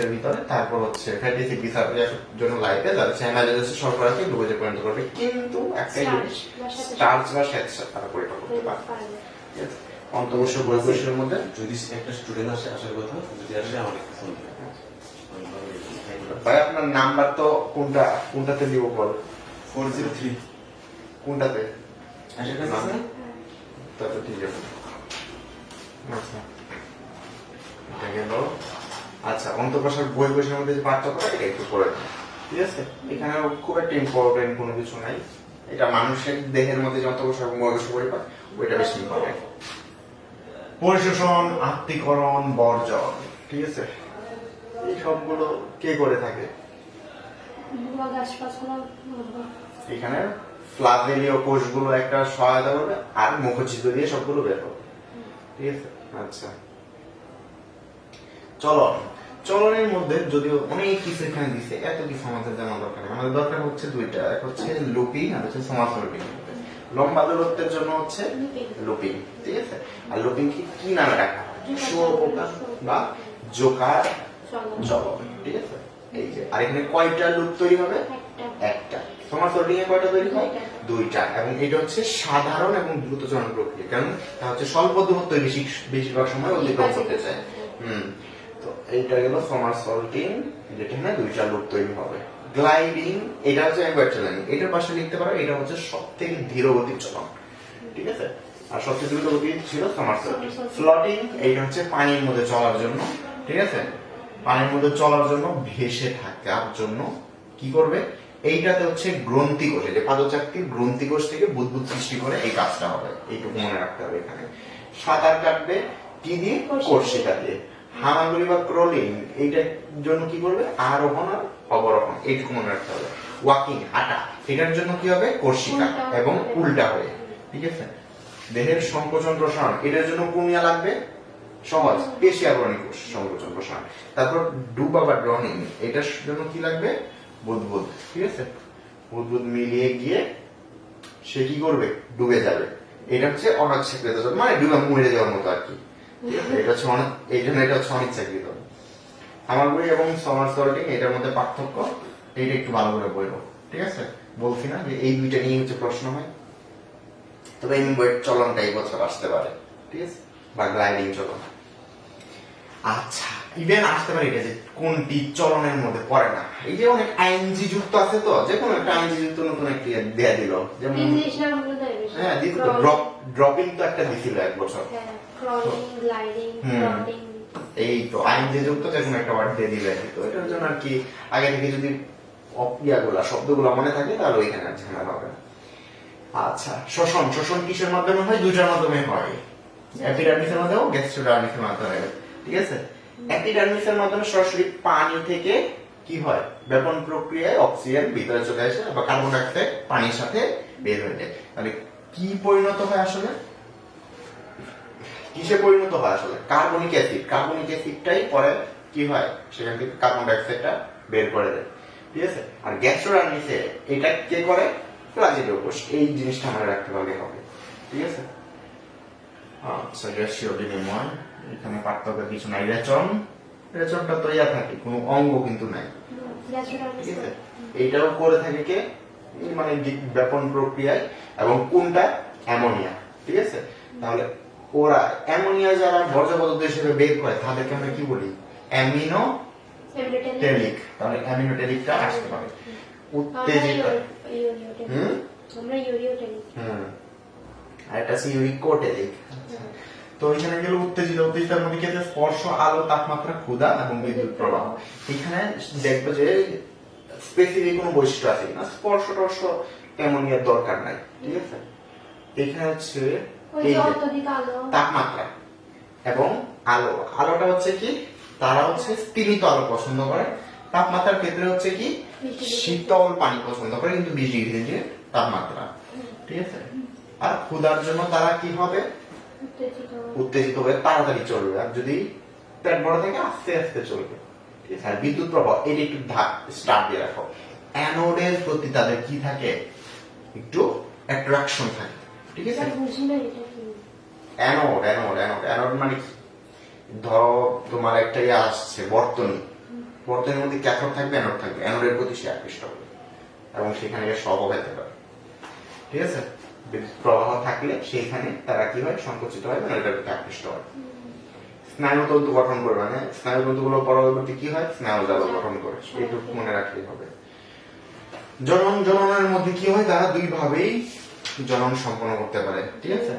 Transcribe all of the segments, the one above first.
এর ভিতরে তারপর হচ্ছে ফ্যাটি অ্যাসিড ডিসঅ্যাপিয়ার জন্য লাইপে যাচ্ছে অ্যামাইলোজের শর্করাকে গ্লুকোজে পরিণত করবে, কিন্তু একটা জিনিস স্টার্চ বা শ্বেতসার তারা পরিণত করতে পারে। অন্তঃকোষীয় বহিঃকোষীয়ের মধ্যে যদি একটা স্টুডেন্ট আসে, আসার কথা যদি আসে আমাকে ফোন দিবে। ভাই আপনার নাম্বার তো কোনটাতে দিব বল? 403 কোনটাতে? আসার কাছে আছে? তাহলে ঠিক আছে। আচ্ছা এটা গেল। আচ্ছা, অন্তঃকোষীয় বহিঃকোষীয়ের মধ্যে যে পার্থক্যটা এটা একটু করে দিন, ঠিক আছে? এখানে খুব একটা ইম্পর্টেন্ট কোনো কিছু নাই। এটা মানুষের দেহের মধ্যে যে অন্তঃকোষীয় এবং বহিঃকোষীয় পরিপাক, ওইটা বেশি ইম্পর্টেন্ট। পরিশোষণ, আত্তীকরণ, বর্জন, ঠিক আছে? এই সবগুলো কে করে থাকে? এখানে ফ্লাভেলীয় কোষগুলো একটা সহায়তা করবে আর মুখচিত্র দিয়ে সবগুলো বের হবে, ঠিক আছে? আচ্ছা, চলনের মধ্যে যদিও অনেক কিছু এখানে দিছে, এত কিছু আমাদের জানা দরকার নেই। আমাদের দরকার হচ্ছে দুইটা, এক হচ্ছে লুপিং আর হচ্ছে সমাসলপিং। লম্বা দূরত্বের জন্য হচ্ছে লুপিং, ঠিক আছে? আর লুপিং কি নামে রাখা হয়? শুয়োপোকা বা জোকার চলন, ঠিক আছে? এই যে, আর এখানে কয়টা লুপ তৈরি হবে? একটা। সমাসলপিং এ কয়টা তৈরি হয়? দুইটা। এবং এটা হচ্ছে সাধারণ এবং দ্রুত চলন প্রক্রিয়া, কারণ তা হচ্ছে স্বল্প দূরত্ব বেশিরভাগ সময় অতিক্রম করতে চায়। তো এইটা গেল সমারসল্টিং, যেটা না দুইটা লুপ তৈরি হবে। গ্লাইডিং, এটা হচ্ছে অ্যাকোয়াচলিং, এটার পাশে লিখতে পারো এটা হচ্ছে সবথেকে ধীর গতির চলন, ঠিক আছে? আর সবচেয়ে দ্রুত গতি ছিল সমারসল্টিং। ফ্লোটিং, এইটা হচ্ছে পানির মধ্যে চলার জন্য, ঠিক আছে? পানির মধ্যে চলার জন্য, ভেসে থাকার জন্য কি করবে? এইটাতে হচ্ছে গ্রন্থিকোষ, এই যে পাদচাকতির গ্রন্থিকোষ থেকে বুদবুদ সৃষ্টি করে এই কাজটা হবে, এইটুকু মনে রাখতে হবে। এখানে সাঁতার কাটবে কি দিয়ে? কর্ষিকা দিয়ে। হামাগুড়ি বা ক্রলিং, এইটার জন্য কি করবে? আরোহণ আর অবরোহণ, এইটুকু মনে রাখতে হবে। ওয়াকিং, হাঁটা, এটার জন্য কি হবে? কর্ষিকা এবং উল্টা হয়ে, ঠিক আছে? দেহের সংকোচন প্রসারণ, এটার জন্য কোনিয়া লাগবে? সহজ, পেশি আবরণী কোষ সংকোচন প্রসারণ। তারপর ডুবা বা ড্রনিং, এটার জন্য কি লাগবে? বুদবুদ, ঠিক আছে? বুদবুদ মিলিয়ে গিয়ে সে কি করবে? ডুবে যাবে। এটা হচ্ছে অনিচ্ছাকৃত, মানে ডুবে মরে যাওয়ার মতো আর কি। এটা হচ্ছে এই জন্য এটা হচ্ছে অনিচ্ছাকৃত। হামাগুড়ি এবং সমারসল্টিং, এটার মধ্যে পার্থক্য এইটা একটু ভালো করে বলবো, ঠিক আছে? বলছি না যে এই দুইটা নিয়ে হচ্ছে প্রশ্ন হয়, তবে এই চলনটা এই বছর আসতে পারে, ঠিক আছে? বা গ্লাইডিং চলন। আচ্ছা, ইভেন আসতে পারে এটা যে কোনটি চলনের মধ্যে পড়ে না। এই যে অনেক আইএনজি যুক্ত আছে, তো যে কোনো একটা আইএনজি যুক্ত নতুন একটা দেয়া দিল, যেমন হ্যাঁ দিত তো, ড্রপিং তো একটা দিছিল এক বছর। এই তো আইএনজি যুক্ত যে কোনো একটা ওয়ার্ড দিয়ে দিলে, তো এটার জন্য আর কি আগে থেকে যদি শব্দগুলো মনে থাকে তাহলে ওইখানে আর ঝামেলা হবে না। আচ্ছা, শ্বসন কিসের মাধ্যমে হয়? দুইটার মাধ্যমে হয়, এপিডার্মিসের মাধ্যমে, গ্যাস্ট্রোডার্মিসের মাধ্যমে, ঠিক আছে? এপিডার্মিসের মাধ্যমে সরাসরি পানি থেকে কি হয়? ব্যাপন প্রক্রিয়ায় অক্সিজেন ভিতরে চলে আসে বা কার্বন ডাই অক্সাইড পানির সাথে বের হয়ে যায়। মানে কি পরিণত হয় আসলে? কিসে পরিণত হয় আসলে? কার্বনিক অ্যাসিডটাই পরে কি হয়? সেখান থেকে কার্বন ডাই অক্সাইডটা বের করে দেয়, ঠিক আছে? আর গ্যাস্ট্রোডার্মিসে এটা কে করে? ফ্ল্যাজেলীয় কোষ। এই জিনিসটা মনে রাখতে পারলে হবে, ঠিক আছে? আচ্ছা, গ্যাসীয় বিনিময়, এখানে পার্থক্য কিছু নাই। রেচনটা তো ইয়া থাকে, কোনো অঙ্গ কিন্তু নাই, ঠিক আছে? এইটাও করে থাকে কে? মানে ব্যাপন প্রক্রিয়ায়, এবং কোনটা? অ্যামোনিয়া, ঠিক আছে? তাহলে ওরা অ্যামোনিয়া যারা বর্জ্য পদার্থ হিসেবে বের করে তাদেরকে আমরা কি বলি? অ্যামিনোটেলিক। তাহলে অ্যামিনোটেলিকটা আসতে পারে। উত্তেজিত, আর এটা আছে ইউরিকোটেলিক। তো এখানে গেল উত্তেজিতার মধ্যে কি আছে? স্পর্শ, আলো, তাপমাত্রা, ক্ষুধা এবং বিদ্যুৎ প্রবাহ। এখানে দেখবে যে স্পেসিফিক কোনো বৈশিষ্ট্য আছে কিনা। স্পর্শ টর্শ অ্যামোনিয়ার দরকার নাই, ঠিক আছে? এখানে হচ্ছে তাপমাত্রা এবং আলোটা হচ্ছে কি? তারা হচ্ছে স্তিমিত আলো পছন্দ করে। তাপমাত্রার ক্ষেত্রে হচ্ছে কি? শীতল পানি পছন্দ করে, কিন্তু 20 ডিগ্রি সেন্টিগ্রেড তাপমাত্রা, ঠিক আছে? আর ক্ষুধার জন্য তারা কি হবে? উত্তেজিত হয়ে তাড়াতাড়ি চলবে, আর যদি পেট বড় থাকে আস্তে আস্তে চলবে, ঠিক আছে? আর বিদ্যুৎ প্রবাহ, এটা একটু স্টার্ট দিয়ে রাখো। অ্যানোডের প্রতি তাদের কি থাকে? একটু অ্যাট্রাকশন থাকে, ঠিক আছে? অ্যানোড মানে ধরো তোমার একটা আসছে বর্তনী, বর্তনীর মধ্যে ক্যাথোড থাকবে, অ্যানোড থাকবে, অ্যানোডের প্রতি সে আকৃষ্ট হবে এবং সেখানে গিয়ে শকও পেতে পারে। ঠিক আছে, বিদ্যুৎ প্রবাহ থাকলে সেইখানে তারা কি হয়, সংকুচিত হয়, মানে এটার প্রতি আকৃষ্ট হয়। স্নায়ুতন্তু গঠন করে, মানে স্নায়ুতন্তুগুলো পরবর্তী কি হয়, স্নায়ুজাল গঠন করে, এইটুকু মনে রাখলেই হবে। জনন, জননের মধ্যে কি হয়, তারা দুই ভাবেই জনন সম্পন্ন করতে পারে। ঠিক আছে,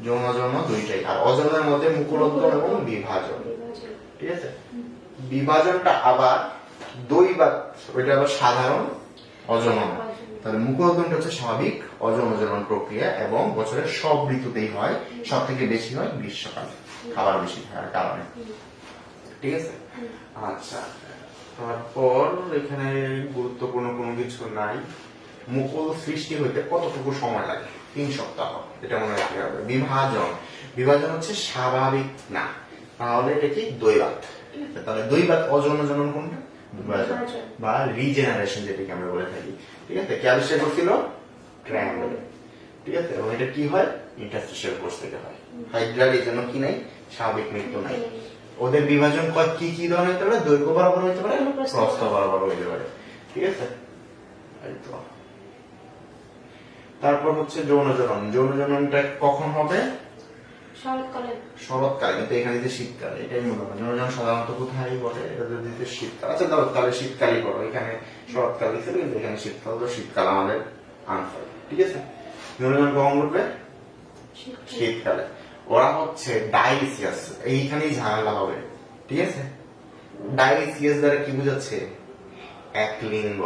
যৌন জন্ম দুইটাই। আর অজননের মধ্যে মুকুলোদ্গম এবং বিভাজন। ঠিক আছে, বিভাজনটা আবার দৈবাত, ওইটা আবার সাধারণ অজনন। তাহলে মুকুলোদ্গমটা হচ্ছে স্বাভাবিক অজন অজনন প্রক্রিয়া এবং বছরের সব ঋতুতেই হয়, সব থেকে বেশি হয় গ্রীষ্মকালে, খাবার বেশি খাওয়ার কারণে। ঠিক আছে, আচ্ছা তারপর এখানে গুরুত্বপূর্ণ কোনো কিছু নাই। মুকুল সৃষ্টি হইতে কতটুকু সময় লাগে? 3 সপ্তাহ, এটা মনে রাখতে হবে। বিভাজন, বিভাজন হচ্ছে স্বাভাবিক না, তাহলে এটা কি দৈবাত। তাহলে দৈবাত অজন জনন কোনটা? বিভাজন বা রিজেনারেশন যেটাকে আমরা বলে থাকি। ঠিক আছে, কে আবিষ্কার করছিল? ট্রায়াঙ্গল। ঠিক আছে, এবং এটা কি হয়, ইন্টারস্টিশিয়াল কোর্স থেকে হয়। হাইড্রার এই জন্য কি নাই, স্বাভাবিক মৃত্যু নাই। ওদের বিভাজন কি কি ধরনের হতে পারে? দৈর্ঘ্য বরাবর হতে পারে, প্রস্থ বরাবর হতে পারে। ঠিক আছে, এই তো। তারপর হচ্ছে যৌন জনন। যৌন জননটা কখন হবে? শরৎকালে, কিন্তু এখানে যে শীতকালে, এটাই মনে হয়। যৌন জনন সাধারণত কোথায় ঘটে? এটা যদি শীতকাল, আচ্ছা দাও তাহলে শীতকালই করো। এখানে শরৎকাল ছিল, কিন্তু এখানে শীতকাল, তো শীতকাল আমাদের আনসার। ঠিক আছে, যৌন জনন কখন ঘটবে? শীতকালে। ওরা হচ্ছে ডাইসিয়াস, এইখানেই ঝামেলা হবে। ঠিক আছে, ডাইসিয়াস দ্বারা কি বোঝাচ্ছে? এক লিঙ্গ।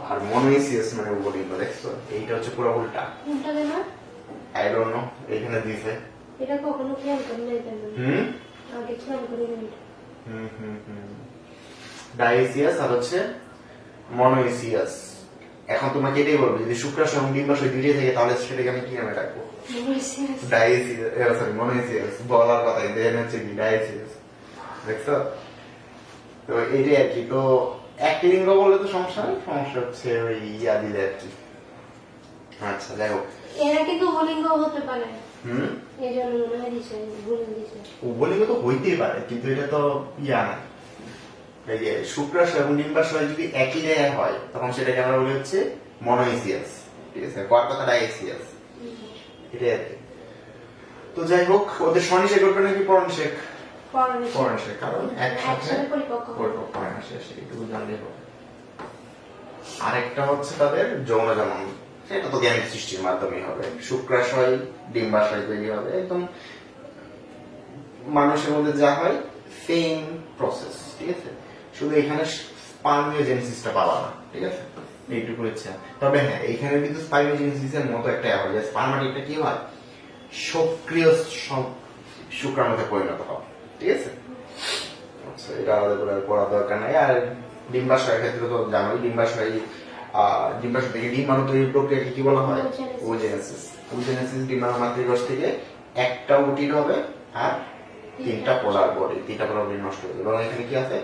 আর মনোইসিয়াস মানে উভলিঙ্গ। দেখছো, এইটা হচ্ছে পুরো উল্টা। আই ডোন্ট নো, এখানে দিছে। এটা কখনো খেয়াল করি নাই কেন? আগে খেয়াল করি নাই। ডাইসিয়াস আর হচ্ছে মনোইসিয়াস। এখন তোমাকে এটাই বলবো, যদি শুক্রাশয় এবং ডিম্বাশয় দুইটাই থাকে, তাহলে সেটাকে আমি কি নামে রাখবো? ডাইসিয়াস, সরি মনোইসিয়াস। বলার কথাই দেন হচ্ছে কি ডাইসিয়াস। দেখছো, তো এইটাই আর কি। তো এক লিঙ্গ বলে তো সমস্যা নেই, সমস্যা হচ্ছে ওই ইয়া দিলে আর কি। আচ্ছা যাই হোক, এরা কিন্তু উভলিঙ্গ হতে পারে। এই জন্য মনে হয় দিছে, ভুল দিছে। উভলিঙ্গ তো হইতেই পারে, কিন্তু এটা তো ইয়া না। এই যে শুক্রাশয় এবং ডিম্বাশয় যদি একই জায়গায় হয়, তখন সেটাকে আমরা বলি হচ্ছে মনোইসিয়াস। ঠিক আছে, কর কথা ডাইসিয়াস, এটাই আর কি। তো যাই হোক, ওদের স্বনিষেক করবে নাকি পরনিষেক? পরনিষেক, কারণ একসাথে পরিপক্ক হয় না, শেষ এইটুকু জানলেই হবে। আরেকটা হচ্ছে তাদের যৌন জনন, সেটা তো জ্ঞানের সৃষ্টির মাধ্যমে হবে। শুক্রাশয় ডিম্বাশয় তৈরি হবে, একদম মানুষের মধ্যে যা হয় সেম প্রসেস। ঠিক আছে, শুধু এখানে স্পার্মিওজেনেসিসটা পাওয়া না। ঠিক আছে, এইটুকু ইচ্ছা। তবে হ্যাঁ, এখানে কিন্তু স্পার্মিওজেনেসিসের মতো একটা হয় যে স্পার্মাটিকটা কি হয়, সক্রিয় শুক্রাণুতে পরিণত হয়। ঠিক আছে, আচ্ছা এটা আলাদা করে পড়ার দরকার নাই। আর ডিম্বাশয়ের ক্ষেত্রে তো জানোই, ডিম্বাশয় থেকে ডিম্বাণু তৈরির প্রক্রিয়াকে কি বলা হয়? ওজেনেসিস। ওজেনেসিস ডিম্বাণু মাতৃকোষ থেকে একটা উটির হবে আর 3টা পোলার বডি, 3টা পোলার বডি নষ্ট হয়ে যাবে। এবং এখানে কি আছে?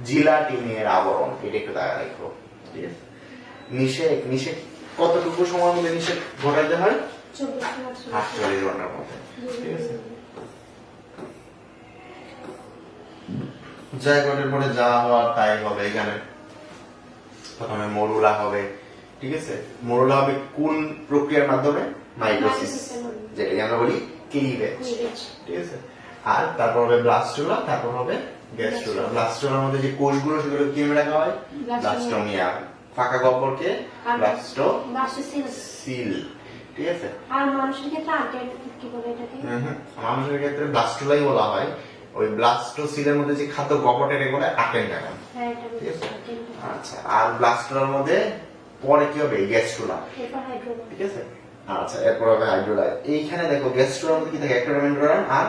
জিলাটিনের আবরণ, এটা একটু দেখা রাখবো। ঠিক আছে, নিষেক কতটুকু সময়ের মধ্যে নিষেক ঘটাতে হয়? 48 ঘন্টার মধ্যে। ঠিক আছে, জায়গাটার পরে যা হওয়ার তাই হবে। এখানে প্রথমে মরুলা হবে। ঠিক আছে, মরুলা হবে কোন প্রক্রিয়ার মাধ্যমে? মাইটোসিস, যেটাকে আমরা বলি ক্লিভেজ। ঠিক আছে, আর তারপর হবে ব্লাস্টুলা, তারপর হবে গ্যাস্ট্রুলা। ব্লাস্টুলার মধ্যে যে কোষগুলো, সেগুলো কি রাখা হয়? ব্লাস্টোমিয়া। ফাঁকা গহ্বরকে ব্লাস্টোসিল। ঠিক আছে, আর মানুষের ক্ষেত্রে কি বলে এটাকে? মানুষের ক্ষেত্রে ব্লাস্টুলাই বলা হয়। ওই ব্লাস্টোসিলের মধ্যে যে খাদ্য গহ্বরটা, এটা বলে আটেন্ডাগাম। ঠিক আছে, আচ্ছা। আর ব্লাস্টুলার মধ্যে পরে কি হবে? গ্যাস্ট্রুলা। ঠিক আছে, আচ্ছা এরপর হবে হাইড্রোলা। এইখানে দেখো গ্যাস্ট্রুলার মধ্যে কি থাকে? একটোরামেন্ড্রন আর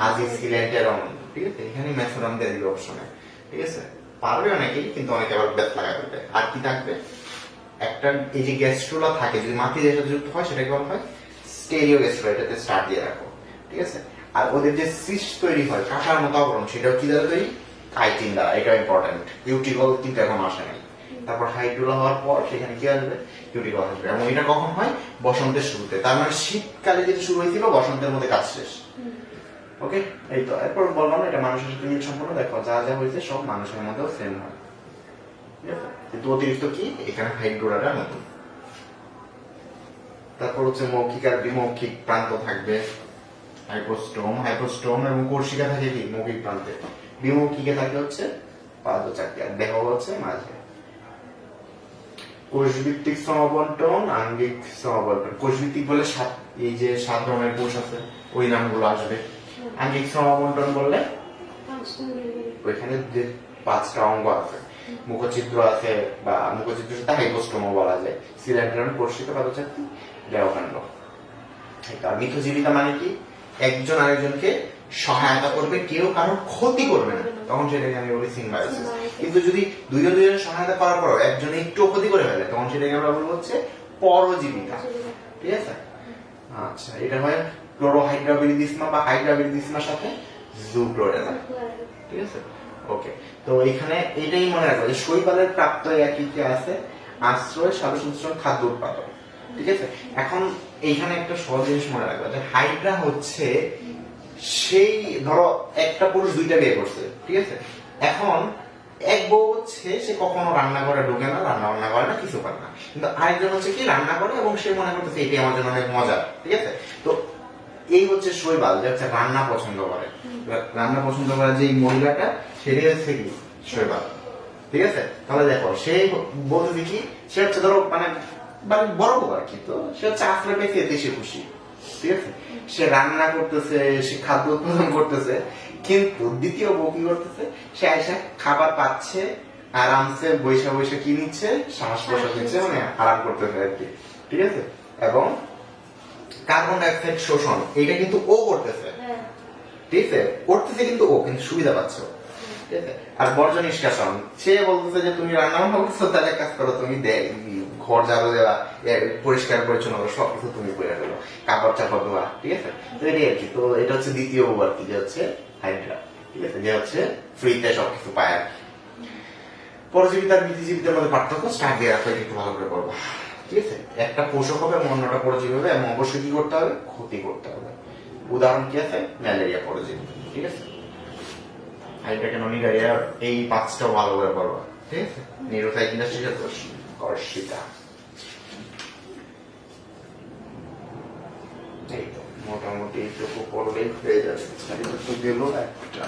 আজিসিলেন্টেরন। ঠিক আছে, এখানে মেসোরাম দিয়ে দিবে অপশনে। ঠিক আছে, পারবে অনেকেই, কিন্তু অনেকে আবার ব্যাথ লাগা করবে। আর কি থাকবে? একটা এই যে গ্যাস্ট্রুলা থাকে, যদি মাতৃদের সাথে যুক্ত হয়, সেটাকে বলা হয় স্টেরিও গ্যাস্ট্রুলা। এটাতে স্টার্ট দিয়ে রাখো। ঠিক আছে, আর ওদের যে সিস্ট তৈরি হয় কাঁটার মতো আবরণ, সেটাও কি দ্বারা তৈরি? কাইটিন দ্বারা। এটা ইম্পর্টেন্ট। কিউটিকল কিন্তু এখন আসে নাই। তারপর হাইড্রোলা হওয়ার পর সেখানে কি আসবে? কিউটিকল আসবে। এবং এটা কখন হয়? বসন্তের শুরুতে। তার মানে শীতকালে যেটা শুরু হয়েছিল, বসন্তের মধ্যে কাজ শেষ। ওকে, এই তো এরপর বললাম এটা মানুষের সাথে মিল সম্পূর্ণ। দেখো যা যা হয়েছে সব মানুষের মধ্যেও সেম হয়, ঠিক আছে? কিন্তু অতিরিক্ত কি এখানে হাইড্রোডাটা নতুন। তারপর হচ্ছে মৌখিক আর বিমৌখিক প্রান্ত থাকবে, হাইপোস্টোম এবং কোর্সিকা থাকে কি মৌখিক প্রান্তে, বিমৌখিকে থাকে হচ্ছে পাদচারী, আর দেহ হচ্ছে মাঝে। কোষভিত্তিক সমাবন্টন, আঙ্গিক সমাবন্টন। কোষভিত্তিক বলে এই যে 7 ধরনের কোষ আছে ওই নামগুলো আসবে। আঙ্গিক সমাবন্টন বললে ওইখানে যে 5টা অঙ্গ আছে, মুখচিত্র আছে বা মুখচিত্র সাথে হাইপোস্টোম বলা যায়, সিলিন্ডার, কোর্সিকা, পাদচারী, দেহকাণ্ড। আর মিথজীবিতা মানে কি একজন আরেকজনকে সহায়তা করবে, কেউ কারোর ক্ষতি করবে না, তখন সেটাকে আমি বলি সিম্বায়োসিস। কিন্তু যদি দুইজনের সহায়তা করার পরও একজনে একটু ক্ষতি করে ফেলে তখন সেটাকে আমরা বলবো হচ্ছে পরজীবিতা, ঠিক আছে? আচ্ছা, এটা হয় ক্লোরোহাইড্রাবিলিদিসমা বা হাইড্রাবিলিদিসমার সাথে জুক্লোরেলা, ঠিক আছে? ওকে, তো এখানে এটাই মনে রাখবো যে শৈবালের প্রাপ্ত একই আছে আশ্রয়, সালোকসংশ্লেষণ, খাদ্য উৎপাদন, ঠিক আছে? এখন এইখানে একটা সহজ জিনিস মনে রাখবে যে হাইড্রা হচ্ছে সেই ধরো একটা পুরুষ 2টা বিয়ে করছে, ঠিক আছে? এখন এক বউ হচ্ছে সে কখনো রান্না করে ঢুকে না, রান্না বান্না করে না, কিছু করে না, কিন্তু আরেকজন হচ্ছে কি রান্না করে এবং সে মনে করতেছে এটি আমার জন্য অনেক মজা, ঠিক আছে? তো এই হচ্ছে শৈবাল যে হচ্ছে রান্না পছন্দ করে, রান্না পছন্দ করে যে মহিলাটা সেটাই হচ্ছে কি শৈবাল, ঠিক আছে? তাহলে দেখো সেই বলতে কি সে হচ্ছে ধরো মানে বড় বউ আর কি, তো সে হচ্ছে আশ্রয় পেয়েছে এতে সে খুশি, ঠিক আছে? সে রান্না করতেছে, সে খাদ্য উৎপাদন করতেছে, কিন্তু দ্বিতীয় বউ কি করতেছে, সে এসে খাবার পাচ্ছে, আরামসে বৈশা বৈশা কি নিচ্ছে, শ্বাস প্রশ্বাস নিচ্ছে, মানে আরাম করতেছে আর কি, ঠিক আছে? এবং কার্বন ডাইঅক্সাইড শোষণ এটা কিন্তু ও করতেছে, ঠিক আছে? করতেছে কিন্তু ও, কিন্তু সুবিধা পাচ্ছে ও, ঠিক আছে? আর বর্জ্য নিষ্কাশন, সে বলতেছে যে তুমি রান্না বান্না করছো, তাহলে কাজ করো, তুমি ঘর ঝাড়ু দেওয়া, পরিষ্কার পরিচ্ছন্ন করো, সবকিছু তুমি করে ফেলো, কাপড় চাপড় ধোয়া, ঠিক আছে? তো এটাই আর কি। তো এটা হচ্ছে দ্বিতীয় বউ আর কি, যে হচ্ছে হাইড্রা, ঠিক আছে? যে হচ্ছে ফ্রিতে সবকিছু পায় আর কি। পরজীবিতা আর মিথজীবিতার মধ্যে পার্থক্য স্টার্ট দিয়ে রাখো, একটু ভালো করে পড়বো, ঠিক আছে? একটা পোষক হবে এবং অন্যটা পরজীবী হবে, এবং অবশ্যই কি করতে হবে, ক্ষতি করতে হবে। উদাহরণ কি আছে, ম্যালেরিয়া পরজীবী, ঠিক আছে? হাইড্রা কেন নিগারিয়া, এই 5টাও ভালো করে পড়বা, ঠিক আছে? নিউরোসাইকিনাস্টিকা, কর্সিকা, এই তো মোটামুটি এইটুকু পড়লেই হয়ে যাবে। তো গেল একটা,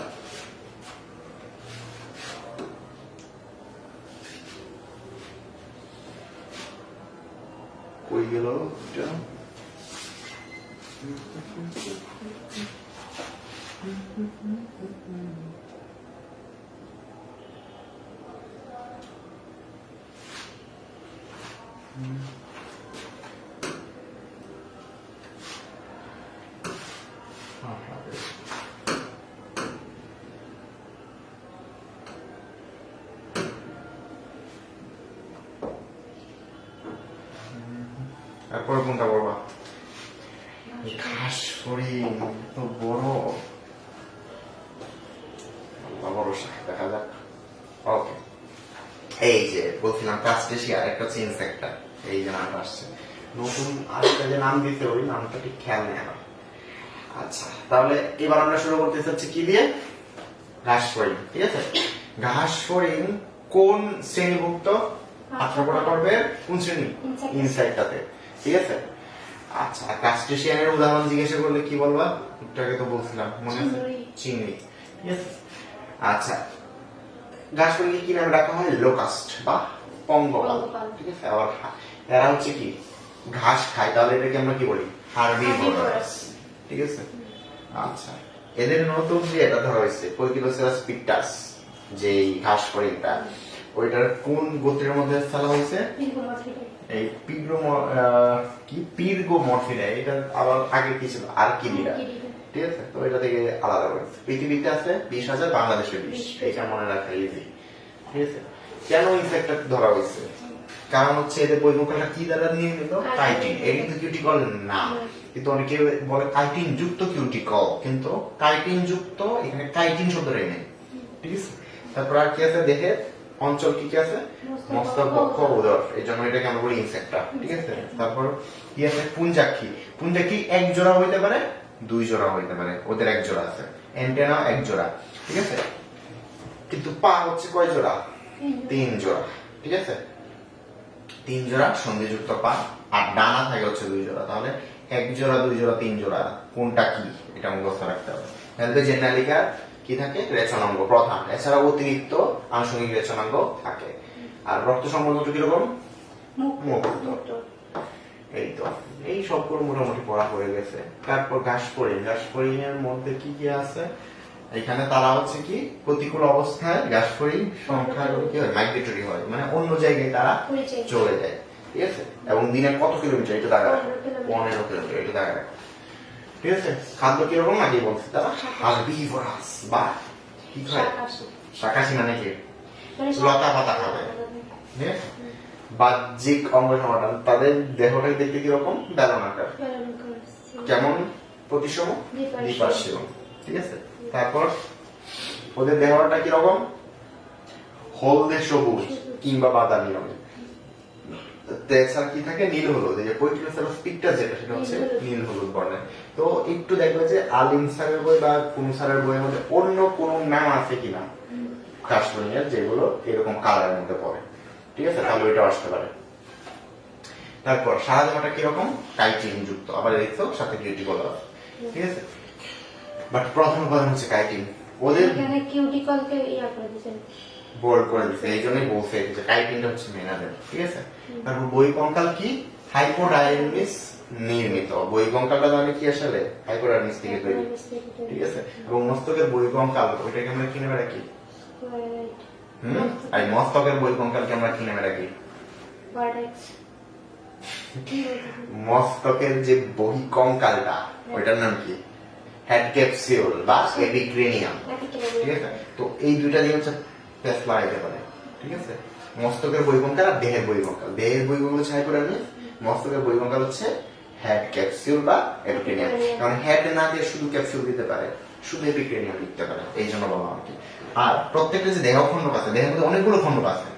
কই গেল এটা? তারপরে কোনটা বলবা? ঘাস ফড়িং তো বড়, ভরসা, দেখা যাক। ওকে, এই যে বলছিলাম ক্রাস্টেসিয়া, একটা হচ্ছে ইনসেক্টা, এই যে নামটা আসছে নতুন, আরেকটা যে নাম দিতে ওই নামটা ঠিক খেয়াল নেই আমার। আচ্ছা, তাহলে এবার আমরা শুরু করতেছি হচ্ছে কি দিয়ে, ঘাস ফড়িং, ঠিক আছে? ঘাস ফড়িং কোন শ্রেণীভুক্ত? আর্থ্রোপোডা পর্বে কোন শ্রেণী? ইনসেক্টাতে, ঠিক আছে? আচ্ছা, ক্রাস্টেসিয়ানের উদাহরণ জিজ্ঞাসা করলে কি বলবা? একটু আগে তো বলছিলাম, মনে আছে? চিংড়ি, ঠিক আছে? আচ্ছা, ঘাস ফড়িংকে কি নামে ডাকা হয়? লোকাস্ট বা পঙ্গপাল, ঠিক আছে? আবার এরা হচ্ছে কি ঘাস খায়, তাহলে এটাকে আমরা কি বলি? হার্বিভোরাস, ঠিক আছে? আচ্ছা, এদের নতুন যে এটা ধরা হয়েছে পৈকিলোসেরাস পিকটাস, যে ঘাস ফড়িংটা, ওইটার কোন গোত্রের মধ্যে ফেলা হয়েছে? এই পিরগোমরফিডা, এটা আবার আগে কি ছিল? আর্কিডিডা, ঠিক আছে? তো এটা থেকে আলাদা করেছে। পৃথিবীতে আছে 20,000, বাংলাদেশে 20, এটা মনে রাখা ইজি, ঠিক আছে? কেন ইনসেক্টটা ধরা হয়েছে? কারণ হচ্ছে এদের বৈজ্ঞানিকরা কি দ্বারা নিয়ে নিল? কাইটিন। এটা কিন্তু কিউটিকল না, কিন্তু অনেকে বলে কাইটিন যুক্ত কিউটিকল, কিন্তু কাইটিন যুক্ত এখানে কাইটিন শব্দটাই নেই, ঠিক আছে? তারপর আর কি আছে? দেহের অঞ্চল কি কি আছে? মস্তক, বক্ষ, উদর, এই জন্য এটাকে আমরা বলি ইনসেক্টা, ঠিক আছে? তারপর কি আছে? পুঞ্জাক্ষী। পুঞ্জাক্ষী এক জোড়া হইতে পারে দুই জোড়া হইতে পারে, ওদের এক জোড়া আছে, অ্যান্টেনা এক জোড়া, ঠিক আছে। কিন্তু পা হচ্ছে কয় জোড়া? 3 জোড়া, ঠিক আছে। 3 জোড়া সন্ধিযুক্ত পা, আর ডানা থাকে হচ্ছে 2 জোড়া। তাহলে 1 জোড়া 2 জোড়া 3 জোড়া কোনটা কি এটা মুখস্থ রাখতে হবে। হেলবে জেনালিকার কি থাকে? রেচনাঙ্গ প্রধান, এছাড়া অতিরিক্ত আনুষঙ্গিক রেচনাঙ্গ থাকে। আর রক্ত সম্বন্ধ কিরকম? মুক্ত। এই তো, এই সবগুলো মোটামুটি পড়া হয়ে গেছে। তারপর ঘাসফড়িং এর মধ্যে কি কি আছে? এখানে তারা হচ্ছে কি প্রতিকূল অবস্থায় ঘাসফড়িং সংখ্যাগুলো কি হয়? মাইগ্রেটরি হয়, মানে অন্য জায়গায় তারা চলে যায়, ঠিক আছে। এবং দিনে কত কিলোমিটার এটা দেখা রাখে? 15 কিলোমিটার এটা দেখা রাখে, ঠিক আছে। খাদ্য কিরকম আগে বলছি, তারা হার্বিভোরাস বা কি খায়? শাকাশি, মানে কি লতা পাতা খাবে, ঠিক আছে। বাহ্যিক অঙ্গ সমাধান, তাদের দেহটা দেখতে কিরকম? বেলনাকার। কেমন? প্রতিসম, দ্বিপার্শ্বীয়, ঠিক আছে। তারপর ওদের দেহটা কিরকম? হলদে সবুজ কিংবা বাদামি রঙের। এছাড়া কি থাকে? নীল হলুদ। এই যে পোইট্রিসারাস পিকটা যেটা, সেটা হচ্ছে নীল হলুদ বর্ণের। তো একটু দেখবে যে আলিম স্যারের বই বা কোন স্যারের বইয়ের মধ্যে অন্য কোন নাম আছে কিনা ঘাসফড়িংয়ের, যেগুলো এরকম কালারের মধ্যে পড়ে, ঠিক আছে। তাহলে ওইটা আসতে পারে। তারপর সারা দেহটা কিরকম? কাইটিন যুক্ত, আবার দেখছো সাথে কিউটিকল আছে, ঠিক আছে। বাট প্রথম উপাদান হচ্ছে কাইটিন। ওদের এখানে কিউটিকলকে ইয়া করে দিয়েছেন, বোল্ড করে দিচ্ছে, এই জন্যই বলছে যে কাইটিনটা হচ্ছে মেনাদের, ঠিক আছে। তারপর বহিঃকঙ্কাল কি? হাইপোডায়ামিস নির্মিত। বহিঃকঙ্কালটা মানে কি আসলে? হাইপোডায়ামিস থেকে তৈরি, ঠিক আছে। এবং মস্তকের বহিঃকঙ্কাল ওইটাকে আমরা কি নামে রাখি? আর মস্তকের বহিঃকঙ্কালকে আমরা কি নামে রাখি? মস্তকের যে বহিঃকঙ্কালটা ওইটার নাম কি? হেড ক্যাপসিউল বা এপিক্রেনিয়াম, ঠিক আছে। তো এই দুইটা দিয়ে হচ্ছে পেস লাগাইতে পারে, ঠিক আছে। মস্তকের বহিঃকঙ্কাল আর দেহের বহিঃকঙ্কাল। দেহের বহিঃকঙ্কাল হচ্ছে হাইপোডায়ামিস, মস্তকের বহিঃকঙ্কাল হচ্ছে হেড ক্যাপসিউল বা এপিক্রেনিয়াম। কারণ হেড না দিয়ে শুধু ক্যাপসিউল দিতে পারে, শুধু এপিক্রেনিয়াম দিতে পারে, এই জন্য বলা আর কি। আর প্রত্যেকটা যে দেহ খণ্ড আছে, দেহের মধ্যে অনেকগুলো খণ্ড আছে,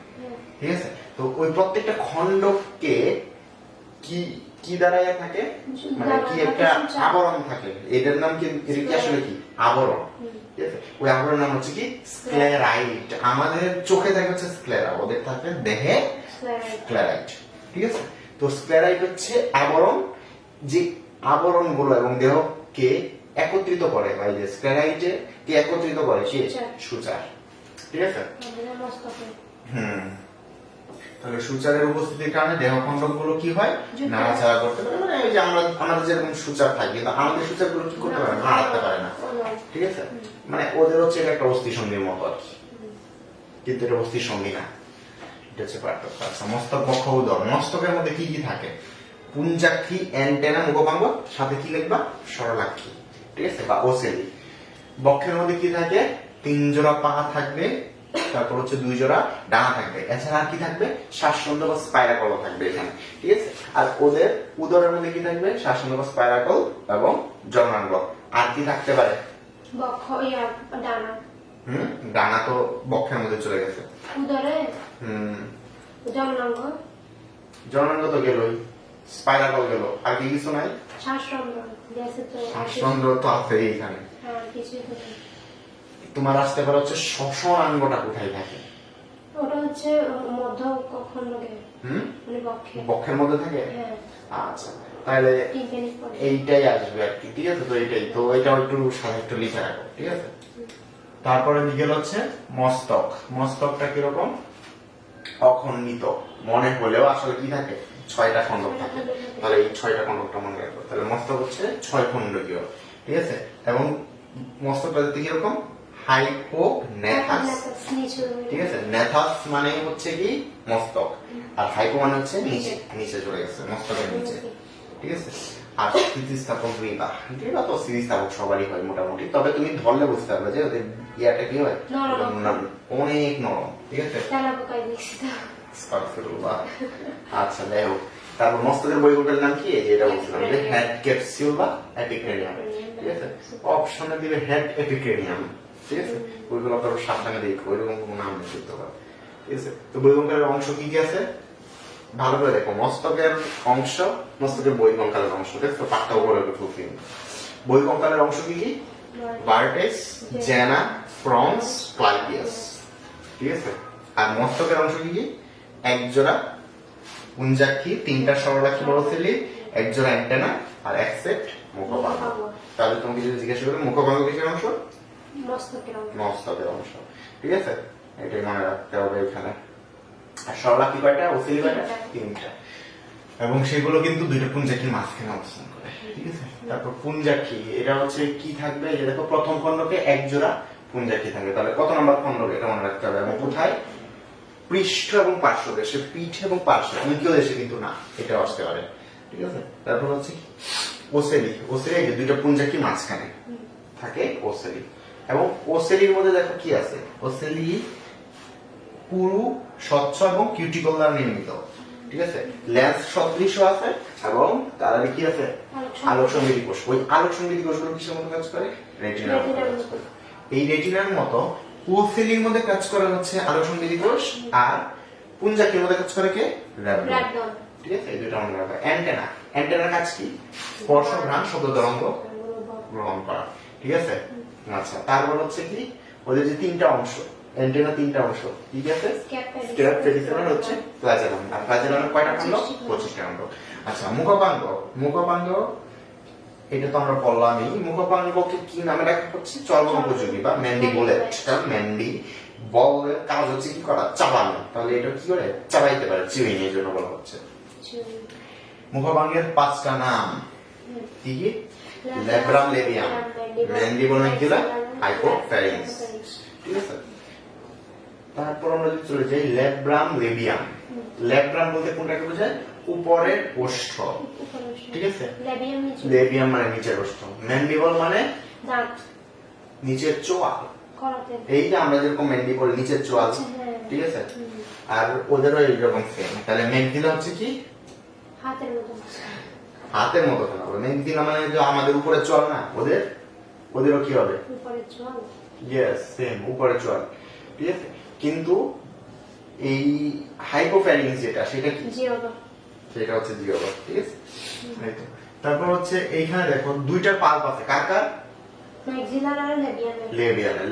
ঠিক আছে। তো ওই প্রত্যেকটা খণ্ডকে কি কি দাঁড়ায় থাকে? মানে কি একটা আবরণ থাকে, এটার নাম কি? এটা কি আসলে কি? আবরণ, ঠিক আছে। ওই আবরণের নাম হচ্ছে কি? স্ক্লেরাইট। আমাদের চোখে থাকে হচ্ছে স্ক্লেরা, ওদের থাকে দেহে স্ক্লেরাইট, ঠিক আছে। তো স্ক্লেরাইট হচ্ছে আবরণ, যে আবরণ গুলো এবং দেহকে একত্রিত করে, বা এই যে স্ক্লেরাইটে কে একত্রিত করে? সে সূচার, ঠিক আছে। তাহলে সূচারের উপস্থিতির কারণে দেহখণ্ডক গুলো কি হয়? নাড়াচাড়া করতে পারে। মানে এই যে আমাদের যেরকম সূচার থাকে, কিন্তু আমাদের সূচার গুলো কি করতে পারে? নাড়াতে পারে না, ঠিক আছে। মানে ওদের হচ্ছে একটা অস্থি সন্ধির মতো আর কি, কিন্তু এটা অস্থি সন্ধি না, এটা হচ্ছে পার্থক্য। আচ্ছা, মস্তক, বক্ষ, উদর। মস্তকের মধ্যে কি কি থাকে? পুঞ্জাক্ষী, অ্যান্টেনা, মুখপাঙ্গ, সাথে কি লিখবা? সরলাক্ষী, ঠিক আছে, বা ওসেলি। বক্ষের মধ্যে কি থাকে? 3 জোড়া পা থাকবে, তারপর হচ্ছে 2 জোড়া ডানা থাকবে। এছাড়া আর কি থাকবে? শ্বাসন্ধ্র বা স্পাইরাকল থাকবে এখানে, ঠিক আছে। আর ওদের উদরের মধ্যে কি থাকবে? শ্বাসন্ধ্র বা স্পাইরাকল এবং জননাঙ্গ। আর কি থাকতে পারে? বক্ষ, ইয়া ডানা। ডানা তো বক্ষের মধ্যে চলে গেছে। উদরে জননাঙ্গ, জননাঙ্গ তো গেলই, স্পাইরাকল গেল, আর কি কিছু নাই? শ্বাসন্ধ্র গেছে তো, শ্বাসন্ধ্র তো আছে এইখানে। হ্যাঁ, কিছুই তো নেই। তোমার আসতে পারে হচ্ছে শ্বসনাঙ্গটা কোথায় থাকে? ওটা হচ্ছে মধ্য খণ্ডকে, মানে বক্ষে, বক্ষের মধ্যে থাকে। হ্যাঁ। আচ্ছা, তাহলে টিম্প্যানিক পড়ে। এইটাই আসবে আর কি, ঠিক আছে। তো এইটাই তো, এটা একটু সাথে একটু লিখে রাখো, ঠিক আছে। তারপরে দিকে হচ্ছে মস্তক। মস্তকটা কিরকম? অখণ্ডিত। মনে হলেও আসলে কি থাকে? 6টা খণ্ডক থাকে। তাহলে এই 6টা খণ্ডকটা মনে রাখবো। তাহলে মস্তক হচ্ছে 6 খণ্ডকীয়, ঠিক আছে। এবং মস্তকটা দেখতে কিরকম? হাইপোনেথাস, ঠিক আছে। নেথাস মানে হচ্ছে কি? মস্তক। আর হাইপো মানে হচ্ছে নিচে, নিচে চলে গেছে, মস্তকের নিচে, ঠিক আছে। আর স্থিতিস্থাপক গ্রীবা, গ্রীবা তো স্থিতিস্থাপক সবারই হয় মোটামুটি, তবে তুমি ধরলে বুঝতে পারবে যে ওদের ইয়াটা কি হয়? অনেক নরম, ঠিক আছে। আচ্ছা, যাই হোক। তারপর মস্তকের বহিঃকঙ্কালের নাম কি? এটা বলছিলাম যে হেড ক্যাপসিউল বা এপিক্রেনিয়াম, ঠিক আছে। অপশনে দিবে হেড এপিক্রেনিয়াম, ঠিক আছে। ওইগুলো আপনারা সাবধানে দেখো, ওইরকম কোনো নাম নেই করতে পারে, ঠিক আছে। তো বহিঃকঙ্কালের অংশ কি কি আছে? ভালো করে দেখো। মস্তকের অংশ, মস্তকের বহিঃকঙ্কালের অংশ, দেখছো? পাটটা উপরে ফুলফিল। বই কঙ্কালের অংশ কি কি? ভার্টেক্স, জেনা, ফ্রন্স, ক্লাইপিয়াস। ঠিক আছে? আর মস্তকের অংশ কি কি? একজোড়া পুঞ্জাক্ষী, তিনটা সরলাক্ষী বড় সেলি, একজোড়া অ্যান্টেনা আর এক সেট মুখপাঙ্গ। তাহলে তোমাকে যদি জিজ্ঞাসা করি মুখপাঙ্গ কিসের অংশ? মস্তকের অংশ। ঠিক আছে? এটাই মনে রাখতে হবে এখানে। আর সরলাক্ষী কয়টা? ওসিলি কয়টা? তিনটা। এবং সেগুলো কিন্তু দুইটা পুঞ্জাক্ষীর মাঝখানে অবস্থান করে। ঠিক আছে? তারপর পুঞ্জাক্ষী, এটা হচ্ছে কি থাকবে? এই যে দেখো প্রথম খণ্ডকে এক জোড়া পুঞ্জাক্ষী থাকবে। তাহলে কত নম্বর খণ্ডকে এটা মনে রাখতে হবে। এবং কোথায়? পৃষ্ঠ এবং পার্শ্ব দেশে, পিঠ এবং পার্শ্ব, অঙ্কীয় দেশে কিন্তু না, এটা আসতে পারে। ঠিক আছে? তারপর হচ্ছে কি? ওসেলি। ওসেলি এই যে দুইটা পুঞ্জাক্ষী মাঝখানে থাকে ওসেলি। এবং ওসেলির মধ্যে দেখো কি আছে? ওসেলি পুরু, স্বচ্ছ এবং কিউটিকল দ্বারা নির্মিত। ঠিক আছে? লেন্স সদৃশ আছে এবং তার আগে কি আছে? আলোক সংবেদী কোষ। ওই আলোক সংবেদী কোষগুলো কিসের মতো কাজ করে? রেটিনার মতো কাজ করে। এই রেটিনার মতো ওসেলির মধ্যে কাজ করে হচ্ছে আলোক সংবেদী কোষ, আর পুঞ্জাক্ষীর মধ্যে কাজ করে কে? রেটিনা। ঠিক আছে? এই দুটো মনে রাখবা। অ্যান্টেনা, অ্যান্টেনার কাজ কি? স্পর্শ, ঘ্রাণ, শব্দ তরঙ্গ গ্রহণ করা। ঠিক আছে? আচ্ছা, তারপর হচ্ছে কি? ওদের যে তিনটা অংশ, অ্যান্টেনা তিনটা অংশ, ঠিক আছে? স্ক্যাপ, পেরিফেরাল হচ্ছে ফ্ল্যাজেলাম। আর ফ্ল্যাজেলামের কয়টা খণ্ড? 25টা খণ্ড। আচ্ছা, মুখপাঙ্গ। মুখপাঙ্গ এটা তো আমরা বললামই। মুখপাঙ্গকে কি নামে ডাকা হচ্ছে? চর্বণ উপযোগী বা ম্যান্ডিবুলেট। ম্যান্ডি বলের কাজ হচ্ছে কি করা? চাবানো। তাহলে এটা কি করে? চাবাইতে পারে, চিউইং, এই জন্য বলা হচ্ছে। মুখপাঙ্গের 5টা নাম কি কি? লেব্রাম, লেবিয়াম, ম্যান্ডিবল, ম্যাক্সিলা, হাইপোফ্যারিংস। ঠিক আছে? তারপর আমরা যদি চলে যাই লেব্রাম, লেবিয়াম। লেব্রাম বলতে কোনটাকে বোঝায়? উপরের ওষ্ঠ। ঠিক আছে? লেবিয়াম মানে নিচের ওষ্ঠ। ম্যান্ডিবল মানে নিচের চোয়াল। এই যে আমরা যেরকম ম্যান্ডিবল নিচের চোয়াল, ঠিক আছে? আর ওদেরও এইরকম সেম। তাহলে ম্যাক্সিলা হচ্ছে কি? হাতের মতো কেন হবে? ম্যাক্সিলা মানে যে আমাদের উপরে চোয়াল না, ওদেরও কি হবে? ইয়েস, সেম, উপরে চোয়াল। ঠিক আছে? কিন্তু এই হাইপোফ্যারিংস যেটা, সেটা কি? সেটা হচ্ছে জিওবা। ঠিক আছে? তারপর হচ্ছে এইখানে দেখো দুইটা পাল্প আছে। কার কার?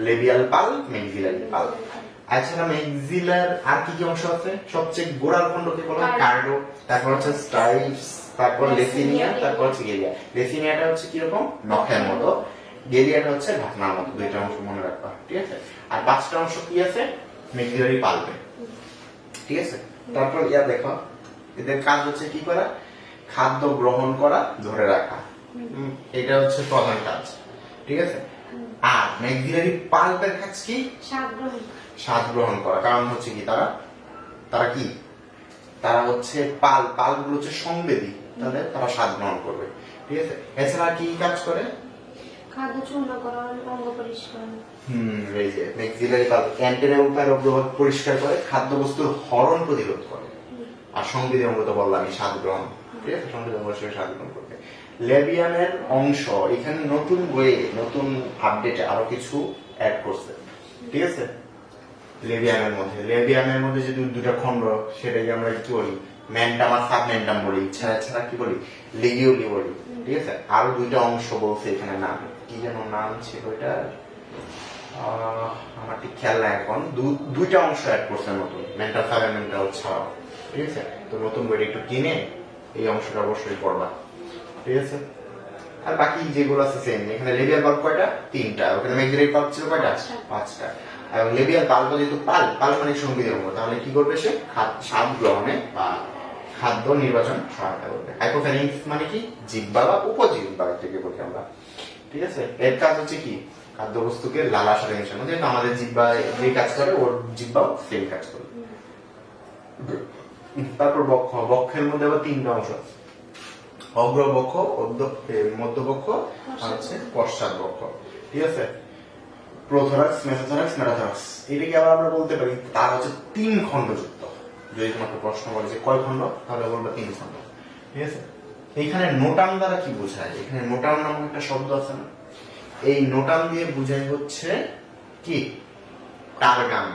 Labial pulp, maxillary pulp. আচ্ছা, ম্যাক্সিলার আর কি কি অংশ আছে? সবচেয়ে গোড়ার খণ্ডকে বলা হয় কার্ডো, তারপর হচ্ছে স্ট্রাইপস, তারপর লেসিনিয়া, তারপর হচ্ছে গেলিয়া। লেসিনিয়াটা হচ্ছে কিরকম? নখের মতো। গেলিয়াটা হচ্ছে ঢাকনার মতো। দুইটা অংশ মনে রাখবা। ঠিক আছে? আর 5টা অংশ কি আছে? ম্যাক্সিলারি পাল্পে। ঠিক আছে? তারপর ইয়া দেখো, এদের কাজ হচ্ছে কি করা? খাদ্য গ্রহণ করা, ধরে রাখা। এটা হচ্ছে প্রধান কাজ। ঠিক আছে? আর ম্যাক্সিলারি পাল্পের কাজ কি? স্বাদ গ্রহণ করা। কারণ হচ্ছে কি তারা কি? তারা হচ্ছে পাল্পগুলো হচ্ছে সংবেদী, তাহলে তারা স্বাদ গ্রহণ করবে। ঠিক আছে? এছাড়া কি কাজ করে? খাদ্য চূর্ণ করা, অঙ্গ পরিষ্কার। এই যে ম্যাক্সিলারি পাল্প অ্যান্টেনা উপায়ের অগ্রভাগ পরিষ্কার করে, খাদ্যবস্তুর হরণ প্রতিরোধ করে। আর সংবেদী অঙ্গ তো বললামই, স্বাদ গ্রহণ। ঠিক আছে? সংবেদী অঙ্গ হিসেবে স্বাদ গ্রহণ করবে। লেবিয়ামের অংশ এখানে নতুন বইয়ে, নতুন আপডেটে আরো কিছু অ্যাড করছে। ঠিক আছে? লেবিয়ামের মধ্যে যে দুটা খণ্ড, সেটাকে আমরা কি বলি? ম্যান্টাম আর সাবমেন্টাম বলি। ছাড়া কি বলি? লিগিউলি বলি। ঠিক আছে? আরো দুইটা অংশ বলছে এখানে নাম, কি যেন নাম ছিল এটা, আমার ঠিক খেয়াল নাই এখন। দুইটা অংশ অ্যাড করছে নতুন, মেন্টাল সাবমেন্টাল ছাড়াও। ঠিক আছে? তো নতুন বইটা একটু কিনে এই অংশটা অবশ্যই পড়বা। ঠিক আছে? আর বাকি যেগুলো আছে সেম। এখানে লেবিয়াল পাল্প কয়টা? 3টা। ওখানে ম্যাক্সিলারি পাল্প ছিল কয়টা? 5টা। এবং লেবিয়াল পাল্প যেহেতু পাল্প মানে সংবেদী অঙ্গ, তাহলে কি করবে সে? স্বাদ গ্রহণে বা খাদ্য নির্বাচন সহায়তা করবে। হাইপোফ্যারিংস মানে কি? জিহ্বা বা উপজিহ্বা থেকে বলি আমরা। ঠিক আছে? এর কাজ হচ্ছে কি? খাদ্যবস্তুকে লালার সাথে মেশানো। যেহেতু আমাদের জিহ্বা যে কাজ করে, ওর জিহ্বাও সেম কাজ করে। তারপর বক্ষ। বক্ষের মধ্যে আবার 3টা অংশ আছে। অগ্রবক্ষ, মধ্যবক্ষ আর হচ্ছে পশ্চাৎ বক্ষ। ঠিক আছে? প্রোথরাক্স, মেসোথরাক্স, মেটাথরাক্স। এটাকে আবার আমরা বলতে পারি তার হচ্ছে 3 খণ্ড যুক্ত। যদি তোমাকে প্রশ্ন বলে যে কয় খণ্ড, তাহলে বলবো 3 খণ্ড। ঠিক আছে? এইখানে নোটাম দ্বারা কি বোঝায়? এখানে নোটাম নামক একটা শব্দ আছে না? এই নোটাম দিয়ে বোঝায় হচ্ছে কি? টারগাম।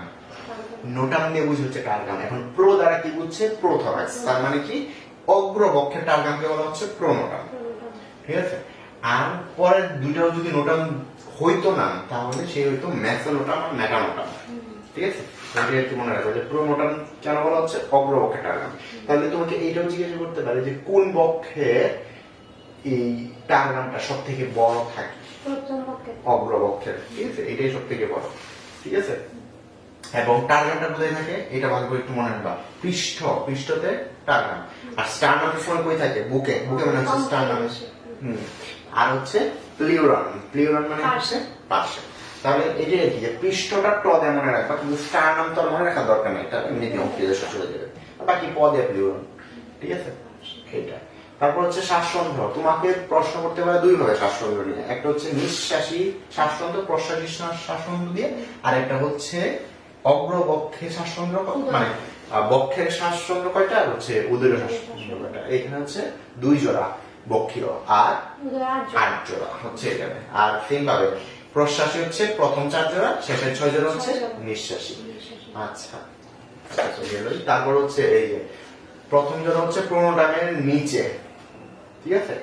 নোটাম দিয়ে বুঝে হচ্ছে টারগাম। এখন প্রো দ্বারা কি বুঝছে? প্রোথরাক্স। তার মানে কি? অগ্রবক্ষের টারগামকে বলা হচ্ছে প্রোনোটাম। ঠিক আছে? আর পরের দুইটাও যদি নোটাম হইতো না তাহলে সে হইতো মেসোনোটাম আর মেটানোটাম। ঠিক আছে, এটা একটু মনে রাখবে যে প্রোনোটাম কেন বলা হচ্ছে অগ্রবক্ষে টার্গাম। তাহলে তোমাকে এইটাও জিজ্ঞাসা করতে পারে যে কোন বক্ষে এই টার্গামটা সব থেকে বড় থাকে? প্রথম পক্ষে। অগ্রবক্ষের। ঠিক আছে, এটাই সব থেকে বড়। ঠিক আছে, এবং টার্গামটা কোথায় থাকে এটা ভালো করে একটু মনে রাখবা, পৃষ্ঠতে টার্গাম। আর স্টার্নামের সময় কই থাকে? বুকে মানে হচ্ছে স্টার্নাম। আর হচ্ছে প্লিউরান মানে হচ্ছে পাশে। তাহলে এটাই আর কি যে পৃষ্ঠটা টদে মনে রাখবা, কিন্তু স্টার্নাম তো আর মনে রাখার দরকার নেই, এটা এমনিতে অঙ্কিয়ে চলে যাবে। বাকি পদে প্লিউরান। ঠিক আছে, এটা। তারপর হচ্ছে শ্বাসরন্ধ্র। তোমাকে প্রশ্ন করতে পারে দুই ভাবে শ্বাসরন্ধ্র নিয়ে, একটা হচ্ছে নিঃশ্বাসী শ্বাসরন্ধ্র, প্রশ্বাসী শ্বাসরন্ধ্র দিয়ে, আর একটা হচ্ছে অগ্রবক্ষে শ্বাসরন্ধ্র, মানে বক্ষের শ্বাসরন্ধ্র কয়টা, আর হচ্ছে উদরের শ্বাসরন্ধ্র কয়টা। এখানে হচ্ছে 2 জোড়া বক্ষীয় আর 8 জোড়া হচ্ছে এখানে। আর সেম ভাবে প্রশ্বাসী হচ্ছে প্রথম 4 জোড়া, শেষের 6 জোড়া হচ্ছে নিঃশ্বাসী। আচ্ছা, তারপর হচ্ছে এই যে প্রথম জোড়া হচ্ছে প্রোনোটামের নিচে, ঠিক আছে,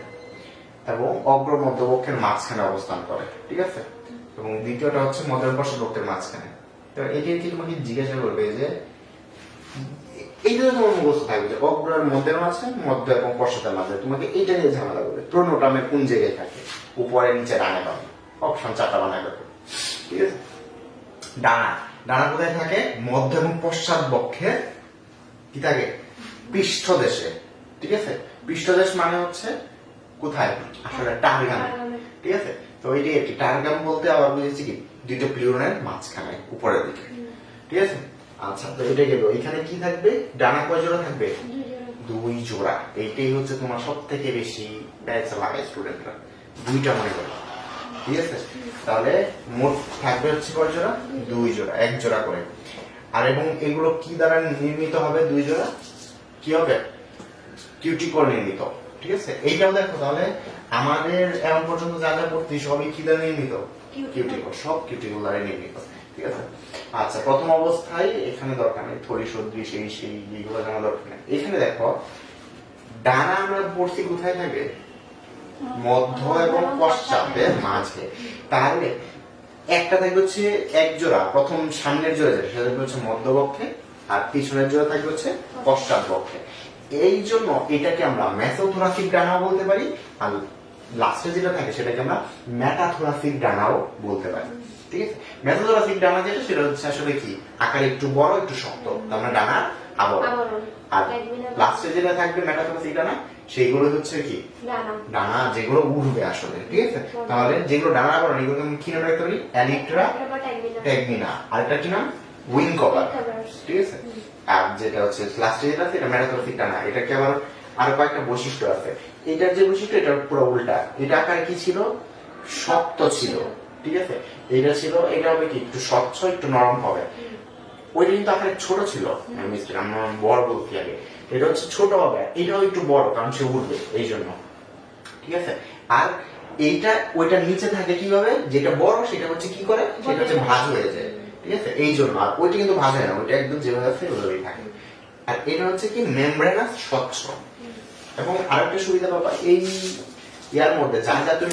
এবং অগ্র মধ্যবক্ষের মাঝখানে অবস্থান করে। ঠিক আছে, এবং দ্বিতীয়টা হচ্ছে মধ্যবর্ষ বক্ষের মাঝখানে। তো এটি কি তোমাকে জিজ্ঞাসা করবে যে এইটা তোমার মুখস্থ থাকবে যে অগ্র আর মধ্যের মাঝখানে, মধ্য এবং পশ্চাতের মাঝে, তোমাকে এইটা নিয়ে ঝামেলা করবে। প্রোনোটামের কোন জায়গায় থাকে? উপরে, নিচে, ডানে, বামে। অপশন 4টা বানায় রাখবে। ঠিক আছে, ডানা কোথায় থাকে? মধ্য এবং পশ্চাৎ বক্ষের কি থাকে? পৃষ্ঠদেশে। ঠিক আছে, পৃষ্ঠদেশ মানে হচ্ছে কোথায়? আসলে টার্গাম। ঠিক আছে, তো এটাই একটি টার্গাম বলতে আবার বুঝেছি কি দুটো প্লিউরানের মাঝখানে উপরের দিকে। ঠিক আছে, আচ্ছা, তো এটা গেল। এখানে কি থাকবে? ডানা কয় জোড়া থাকবে? 2 জোড়া। এইটাই হচ্ছে তোমার সব থেকে বেশি ব্যাচ লাগায় স্টুডেন্টরা, 2টা মনে করো। ঠিক আছে, তাহলে মোট থাকবে হচ্ছে কয় জোড়া? 2 জোড়া, 1 জোড়া করে। আর এবং এগুলো কি দ্বারা নির্মিত হবে? 2 জোড়া কি হবে? কিউটিকল নির্মিত। ঠিক আছে, এইটাও দেখো। তাহলে আমাদের এখন পর্যন্ত যা যা পড়ছি সবই কি দ্বারা নির্মিত? কিউটিকল, সব কিউটিকল দ্বারা নির্মিত। ঠিক আছে, আচ্ছা, প্রথম অবস্থায় এখানে দরকার নেই থলি সদৃশ সেই এইগুলো জানা দরকার নেই। এখানে দেখো ডানা আমরা পড়ছি কোথায় থাকে? মধ্য এবং পশ্চাতের মাঝে। তাহলে একটা থাকবে হচ্ছে 1 জোড়া, প্রথম সামনের জোড়া যেটা সেটা থাকবে হচ্ছে মধ্যবক্ষে, আর পিছনের জোড়া থাকবে হচ্ছে পশ্চাৎ বক্ষে। এই জন্য এটাকে আমরা মেসোথোরাসিক ডানাও বলতে পারি, আর লাস্টে যেটা থাকে সেটাকে আমরা মেটাথোরাসিক ডানাও বলতে পারি। ঠিক আছে, মেসোথোরাসিক ডানা যেটা সেটা হচ্ছে আসলে কি আকারে একটু বড়, একটু শক্ত, তার মানে ডানা আবরণ। আর লাস্টে যেটা থাকবে মেটাথোরাসিক ডানা, সেইগুলো হচ্ছে কি ডানা যেগুলো উঠবে আসলে। ঠিক আছে, তাহলে যেগুলো ডানা আবরণ এগুলো কি নাম রাখতে পারি? অ্যালিট্রা ট্যাগমিনা। আর এটা কি নাম? Wing cover. ঠিক আছে, আর যেটা হচ্ছে লাস্টে যেটা আছে এটা মেটাথোরাসিক ডানা। এটাকে আবার আরো কয়েকটা বৈশিষ্ট্য আছে। এটার যে বৈশিষ্ট্য এটা পুরো উল্টা। এটা আকারে কি ছিল? শক্ত ছিল। ঠিক আছে, এটা ছিল, এটা হবে কি একটু স্বচ্ছ, একটু নরম হবে। ওইটা কিন্তু আকারে ছোট ছিল, আমরা বড় বলতে আগে। এটা হচ্ছে ছোট হবে, এটাও একটু বড়, কারণ সে উঠবে এই জন্য। ঠিক আছে, আর এইটা ওইটা নিচে থাকে কিভাবে? যেটা বড় সেটা হচ্ছে কি করে? সেটা হচ্ছে ভাঁজ হয়ে যায়। ঠিক আছে, এই জন্য। আর ওইটা কিন্তু ভাঁজ হয় না, ওইটা একদম যেভাবে আছে ওইভাবেই থাকে। আর এটা হচ্ছে কি মেমব্রেনাস, স্বচ্ছ। এবং আরেকটা সুবিধা পাবা এই ইয়ার মধ্যে, যা যা তুমি